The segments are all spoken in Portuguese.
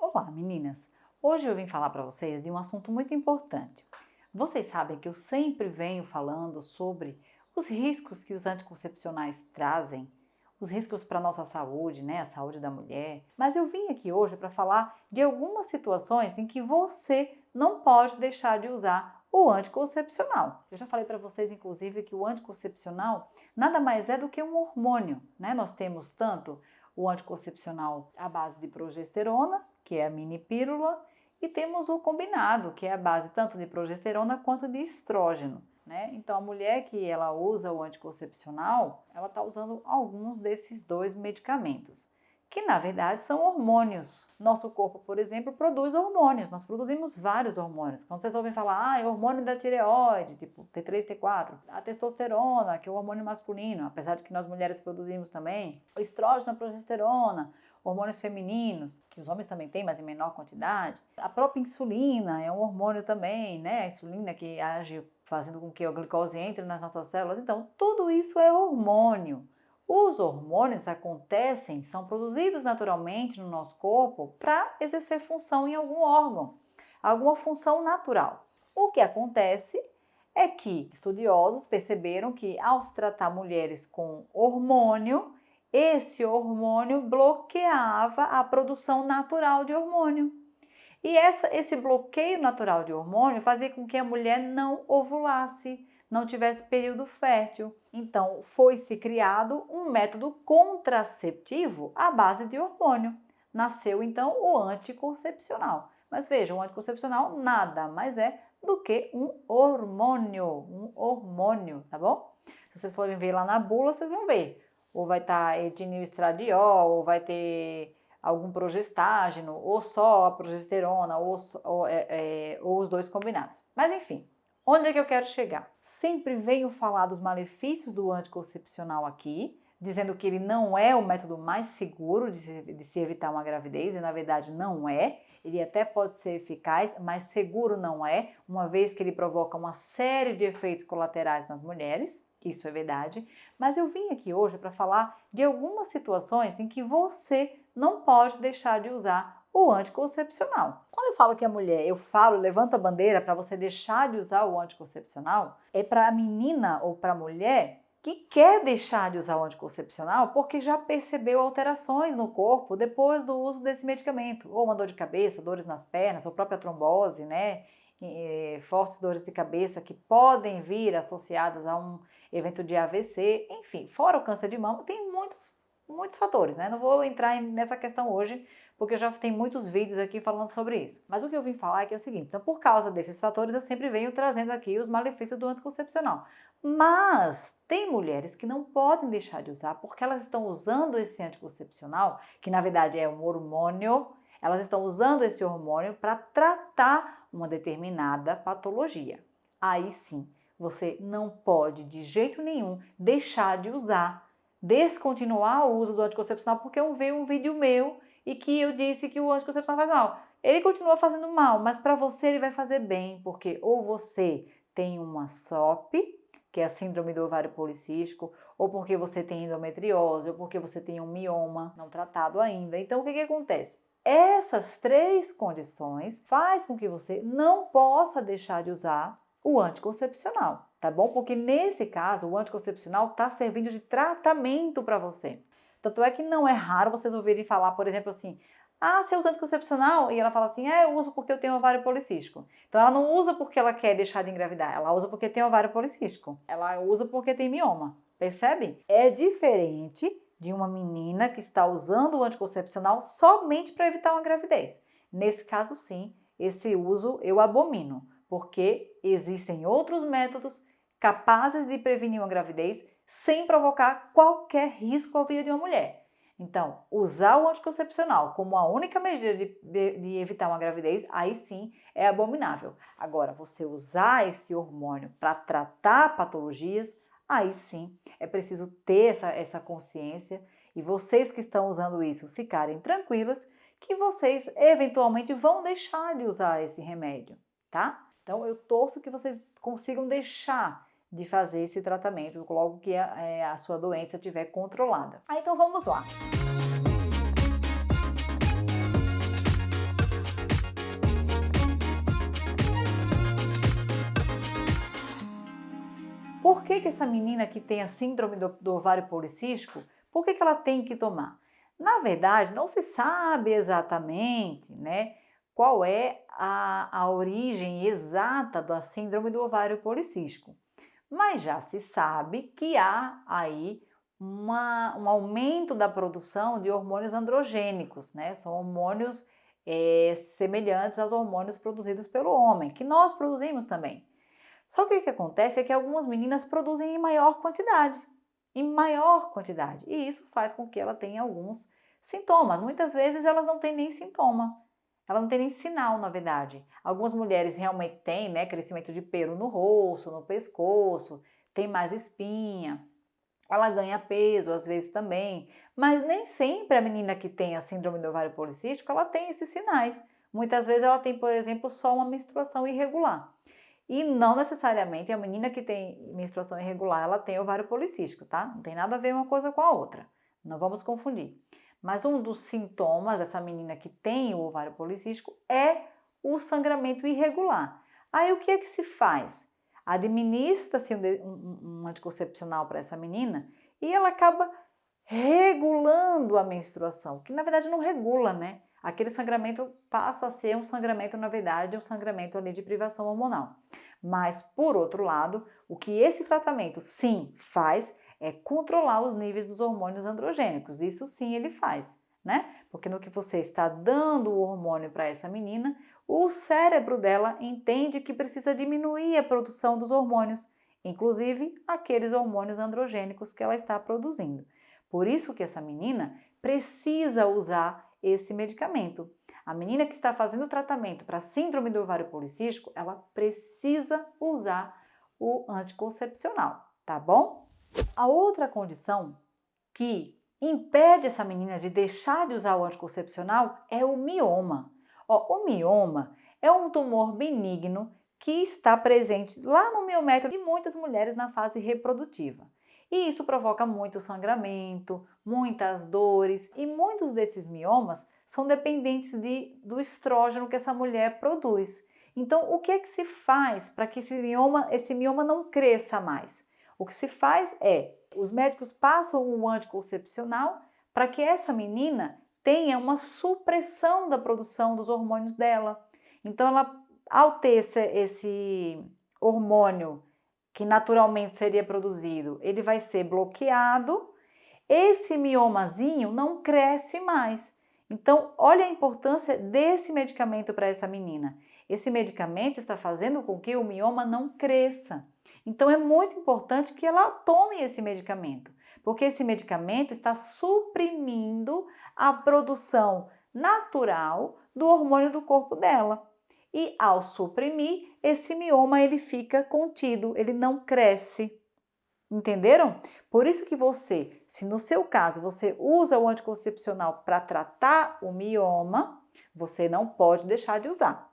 Olá, meninas! Hoje eu vim falar para vocês de um assunto muito importante. Vocês sabem que eu sempre venho falando sobre os riscos que os anticoncepcionais trazem, os riscos para a nossa saúde, né, a saúde da mulher. Mas eu vim aqui hoje para falar de algumas situações em que você não pode deixar de usar o anticoncepcional. Eu já falei para vocês, inclusive, que o anticoncepcional nada mais é do que um hormônio, né? Nós temos tanto o anticoncepcional à base de progesterona, que é a mini pílula, e temos o combinado, que é a base tanto de progesterona quanto de estrógeno, né? Então, a mulher que ela usa o anticoncepcional, ela está usando alguns desses dois medicamentos, que na verdade são hormônios. Nosso corpo, por exemplo, produz hormônios, nós produzimos vários hormônios. Quando vocês ouvem falar, é hormônio da tireoide, tipo T3, T4, a testosterona, que é o hormônio masculino, apesar de que nós mulheres produzimos também, o estrógeno, a progesterona, hormônios femininos, que os homens também têm, mas em menor quantidade. A própria insulina é um hormônio também, né? A insulina que age fazendo com que a glicose entre nas nossas células. Então, tudo isso é hormônio. Os hormônios acontecem, são produzidos naturalmente no nosso corpo para exercer função em algum órgão, alguma função natural. O que acontece é que estudiosos perceberam que ao se tratar mulheres com hormônio, esse hormônio bloqueava a produção natural de hormônio. E esse bloqueio natural de hormônio fazia com que a mulher não ovulasse, não tivesse período fértil. Então, foi-se criado um método contraceptivo à base de hormônio. Nasceu, então, o anticoncepcional. Mas veja, o anticoncepcional nada mais é do que um hormônio, tá bom? Se vocês forem ver lá na bula, vocês vão ver. Ou vai estar etilenoestradiol, ou vai ter algum progestágeno, ou só a progesterona, ou os dois combinados. Mas enfim, onde é que eu quero chegar? Sempre venho falar dos malefícios do anticoncepcional aqui, dizendo que ele não é o método mais seguro de se evitar uma gravidez, e na verdade não é. Ele até pode ser eficaz, mas seguro não é, uma vez que ele provoca uma série de efeitos colaterais nas mulheres, isso é verdade. Mas eu vim aqui hoje para falar de algumas situações em que você não pode deixar de usar o anticoncepcional. Quando eu falo que a mulher, levanto a bandeira para você deixar de usar o anticoncepcional, é para a menina ou para a mulher que quer deixar de usar o anticoncepcional porque já percebeu alterações no corpo depois do uso desse medicamento, ou uma dor de cabeça, dores nas pernas, ou própria trombose, né? Fortes dores de cabeça que podem vir associadas a um evento de AVC, enfim, fora o câncer de mama, tem muitos fatores, né? Não vou entrar nessa questão hoje, porque eu já tenho muitos vídeos aqui falando sobre isso. Mas o que eu vim falar é o seguinte, então por causa desses fatores eu sempre venho trazendo aqui os malefícios do anticoncepcional. Mas tem mulheres que não podem deixar de usar porque elas estão usando esse anticoncepcional, que na verdade é um hormônio, elas estão usando esse hormônio para tratar uma determinada patologia. Aí sim, você não pode de jeito nenhum deixar de usar, descontinuar o uso do anticoncepcional porque eu vi um vídeo meu e que eu disse que o anticoncepcional faz mal. Ele continua fazendo mal, mas para você ele vai fazer bem, porque ou você tem uma SOP, que é a síndrome do ovário policístico, ou porque você tem endometriose, ou porque você tem um mioma não tratado ainda. Então o que acontece? Essas três condições faz com que você não possa deixar de usar o anticoncepcional, tá bom? Porque nesse caso o anticoncepcional está servindo de tratamento para você. Tanto é que não é raro vocês ouvirem falar, por exemplo, assim, ah, você usa anticoncepcional? E ela fala assim, eu uso porque eu tenho ovário policístico. Então ela não usa porque ela quer deixar de engravidar, ela usa porque tem ovário policístico. Ela usa porque tem mioma, percebe? É diferente de uma menina que está usando o anticoncepcional somente para evitar uma gravidez. Nesse caso, sim, esse uso eu abomino, porque existem outros métodos capazes de prevenir uma gravidez sem provocar qualquer risco à vida de uma mulher. Então, usar o anticoncepcional como a única medida de evitar uma gravidez, aí sim é abominável. Agora, você usar esse hormônio para tratar patologias, aí sim é preciso ter essa consciência e vocês que estão usando isso ficarem tranquilas que vocês eventualmente vão deixar de usar esse remédio, tá? Então eu torço que vocês consigam deixar de fazer esse tratamento logo que a sua doença estiver controlada. Então vamos lá! que essa menina que tem a síndrome do ovário policístico, por que ela tem que tomar? Na verdade, não se sabe exatamente, né, qual é a origem exata da síndrome do ovário policístico, mas já se sabe que há aí um aumento da produção de hormônios androgênicos, né? São hormônios semelhantes aos hormônios produzidos pelo homem, que nós produzimos também. Só que o que acontece é que algumas meninas produzem em maior quantidade, e isso faz com que ela tenha alguns sintomas. Muitas vezes elas não têm nem sintoma, elas não têm nem sinal, na verdade. Algumas mulheres realmente têm, né, crescimento de pelo no rosto, no pescoço, tem mais espinha, ela ganha peso às vezes também, mas nem sempre a menina que tem a síndrome do ovário policístico, ela tem esses sinais. Muitas vezes ela tem, por exemplo, só uma menstruação irregular. E não necessariamente a menina que tem menstruação irregular, ela tem ovário policístico, tá? Não tem nada a ver uma coisa com a outra. Não vamos confundir. Mas um dos sintomas dessa menina que tem o ovário policístico é o sangramento irregular. Aí o que é que se faz? Administra-se um anticoncepcional para essa menina e ela acaba regulando a menstruação, que na verdade não regula, né? Aquele sangramento passa a ser um sangramento, na verdade, um sangramento ali de privação hormonal. Mas, por outro lado, o que esse tratamento sim faz é controlar os níveis dos hormônios androgênicos. Isso sim ele faz, né? Porque no que você está dando o hormônio para essa menina, o cérebro dela entende que precisa diminuir a produção dos hormônios, inclusive aqueles hormônios androgênicos que ela está produzindo. Por isso que essa menina precisa usar esse medicamento. A menina que está fazendo o tratamento para síndrome do ovário policístico, ela precisa usar o anticoncepcional, tá bom? A outra condição que impede essa menina de deixar de usar o anticoncepcional é o mioma. O mioma é um tumor benigno que está presente lá no miométrio de muitas mulheres na fase reprodutiva. E isso provoca muito sangramento, muitas dores, e muitos desses miomas são dependentes do estrógeno que essa mulher produz. Então, o que é que se faz para que esse mioma não cresça mais? O que se faz é, os médicos passam o anticoncepcional para que essa menina tenha uma supressão da produção dos hormônios dela. Então, ela, ao ter esse hormônio que naturalmente seria produzido, ele vai ser bloqueado, esse miomazinho não cresce mais. Então, olha a importância desse medicamento para essa menina. Esse medicamento está fazendo com que o mioma não cresça. Então, é muito importante que ela tome esse medicamento, porque esse medicamento está suprimindo a produção natural do hormônio do corpo dela. E ao suprimir, esse mioma ele fica contido, ele não cresce. Entenderam? Por isso que você, se no seu caso você usa o anticoncepcional para tratar o mioma, você não pode deixar de usar.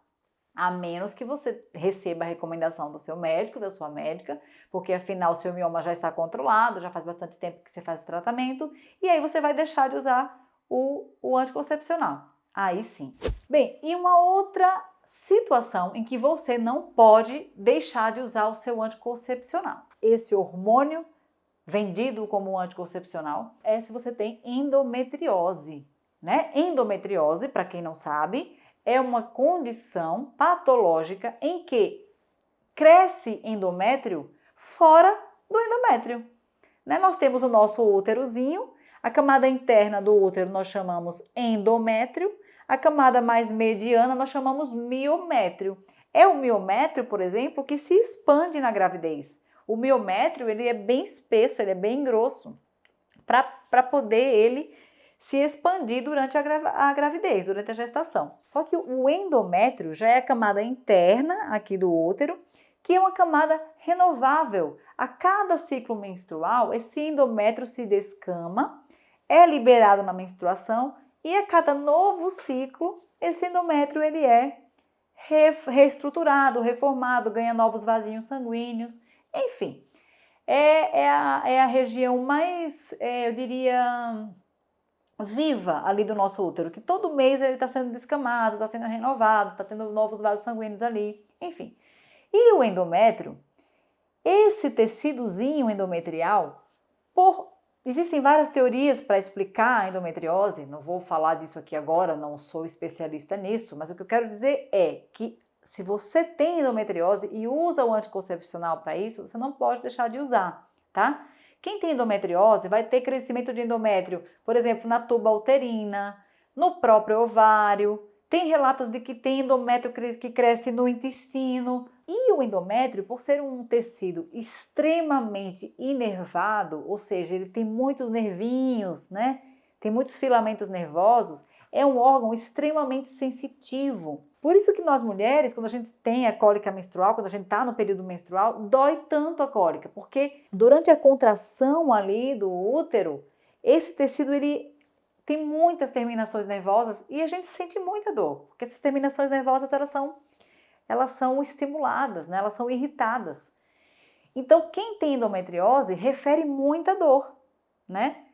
A menos que você receba a recomendação do seu médico, da sua médica, porque afinal o seu mioma já está controlado, já faz bastante tempo que você faz o tratamento, e aí você vai deixar de usar o anticoncepcional. Aí sim. Bem, e uma outra situação em que você não pode deixar de usar o seu anticoncepcional. Esse hormônio vendido como anticoncepcional é se você tem endometriose, né? Endometriose, para quem não sabe, é uma condição patológica em que cresce endométrio fora do endométrio, né? Nós temos o nosso úterozinho, a camada interna do útero nós chamamos endométrio, a camada mais mediana nós chamamos miométrio. É o miométrio, por exemplo, que se expande na gravidez. O miométrio ele é bem espesso, ele é bem grosso, para poder ele se expandir durante a gravidez, durante a gestação. Só que o endométrio já é a camada interna aqui do útero, que é uma camada renovável. A cada ciclo menstrual, esse endométrio se descama, é liberado na menstruação e a cada novo ciclo, esse endométrio ele é reestruturado, reformado, ganha novos vasinhos sanguíneos, enfim. É a região mais, eu diria, viva ali do nosso útero, que todo mês ele está sendo descamado, está sendo renovado, está tendo novos vasos sanguíneos ali, enfim. E o endométrio, Esse tecidozinho endometrial, existem várias teorias para explicar a endometriose, não vou falar disso aqui agora, não sou especialista nisso, mas o que eu quero dizer é que se você tem endometriose e usa o anticoncepcional para isso, você não pode deixar de usar, tá? Quem tem endometriose vai ter crescimento de endométrio, por exemplo, na tuba uterina, no próprio ovário. Tem relatos de que tem endométrio que cresce no intestino. E o endométrio, por ser um tecido extremamente inervado, ou seja, ele tem muitos nervinhos, né? Tem muitos filamentos nervosos, é um órgão extremamente sensitivo. Por isso que nós mulheres, quando a gente tem a cólica menstrual, quando a gente está no período menstrual, dói tanto a cólica, porque durante a contração ali do útero, esse tecido ele tem muitas terminações nervosas e a gente sente muita dor, porque essas terminações nervosas elas são estimuladas, né? Elas são irritadas. Então, quem tem endometriose refere muita dor, né?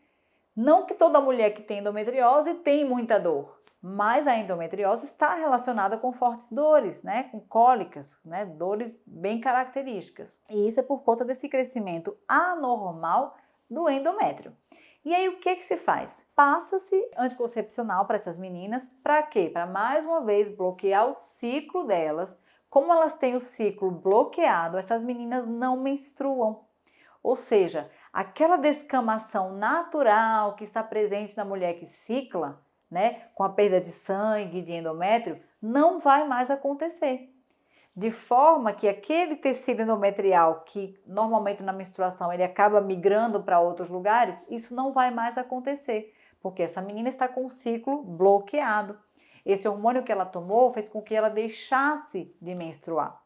Não que toda mulher que tem endometriose tem muita dor, mas a endometriose está relacionada com fortes dores, né? Com cólicas, né? Dores bem características. E isso é por conta desse crescimento anormal do endométrio. E aí o que se faz? Passa-se anticoncepcional para essas meninas, para quê? Para mais uma vez bloquear o ciclo delas. Como elas têm o ciclo bloqueado, essas meninas não menstruam. Ou seja, aquela descamação natural que está presente na mulher que cicla, né, com a perda de sangue, de endométrio, não vai mais acontecer. De forma que aquele tecido endometrial que normalmente na menstruação ele acaba migrando para outros lugares, isso não vai mais acontecer, porque essa menina está com o ciclo bloqueado. Esse hormônio que ela tomou fez com que ela deixasse de menstruar.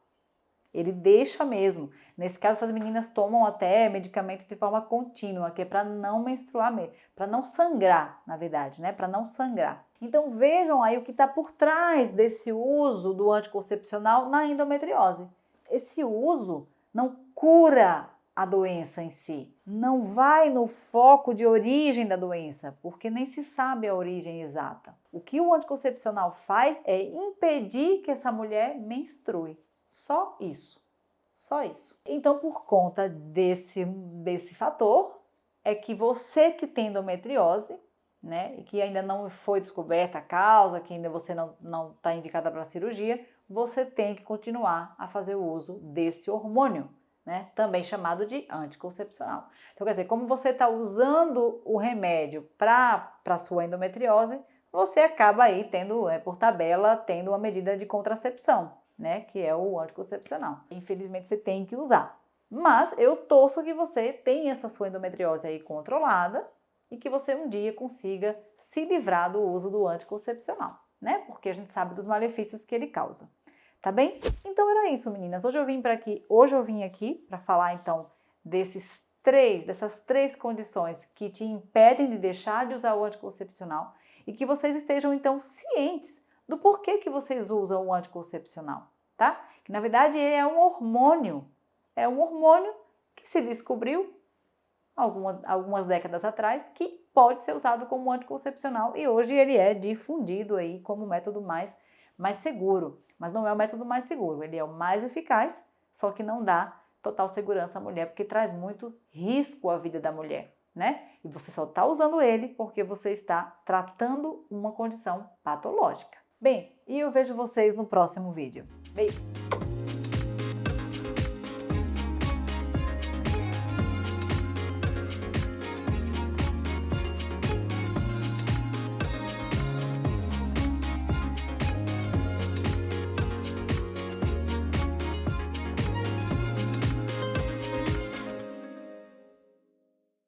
Ele deixa mesmo. Nesse caso, essas meninas tomam até medicamentos de forma contínua, que é para não menstruar mesmo, para não sangrar, na verdade, né? Para não sangrar. Então vejam aí o que está por trás desse uso do anticoncepcional na endometriose. Esse uso não cura a doença em si, não vai no foco de origem da doença, porque nem se sabe a origem exata. O que o anticoncepcional faz é impedir que essa mulher menstrue. Só isso, só isso. Então, por conta desse fator, é que você que tem endometriose, né, e que ainda não foi descoberta a causa, que ainda você não está indicada para cirurgia, você tem que continuar a fazer o uso desse hormônio, né, também chamado de anticoncepcional. Então, quer dizer, como você está usando o remédio para a sua endometriose, você acaba aí tendo, por tabela, tendo uma medida de contracepção, né, que é o anticoncepcional. Infelizmente você tem que usar. Mas eu torço que você tenha essa sua endometriose aí controlada e que você um dia consiga se livrar do uso do anticoncepcional, né? Porque a gente sabe dos malefícios que ele causa. Tá bem? Então era isso, meninas. Hoje eu vim aqui para falar então dessas três condições que te impedem de deixar de usar o anticoncepcional e que vocês estejam então cientes do porquê que vocês usam o anticoncepcional, tá? Que na verdade é um hormônio que se descobriu algumas décadas atrás que pode ser usado como anticoncepcional e hoje ele é difundido aí como método mais seguro, mas não é o método mais seguro, ele é o mais eficaz, só que não dá total segurança à mulher porque traz muito risco à vida da mulher, né? E você só está usando ele porque você está tratando uma condição patológica. Bem, e eu vejo vocês no próximo vídeo. Beijo!